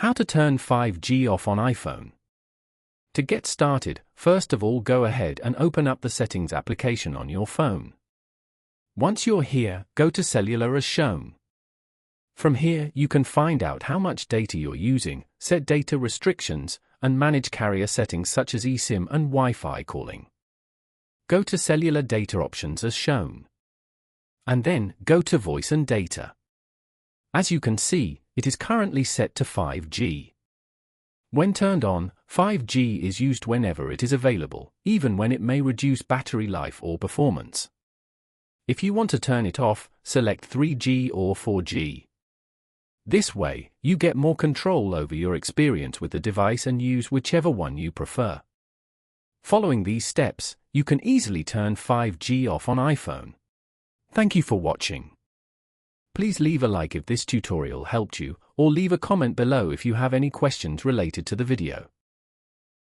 How to turn 5G off on iPhone. To get started, first of all go ahead and open up the Settings application on your phone. Once you're here, go to Cellular as shown. From here, you can find out how much data you're using, set data restrictions, and manage carrier settings such as eSIM and Wi-Fi calling. Go to Cellular Data Options as shown. And then, go to Voice and Data. As you can see, it is currently set to 5G. When turned on, 5G is used whenever it is available, even when it may reduce battery life or performance. If you want to turn it off, select 3G or 4G. This way, you get more control over your experience with the device and use whichever one you prefer. Following these steps, you can easily turn 5G off on iPhone. Thank you for watching. Please leave a like if this tutorial helped you, or leave a comment below if you have any questions related to the video.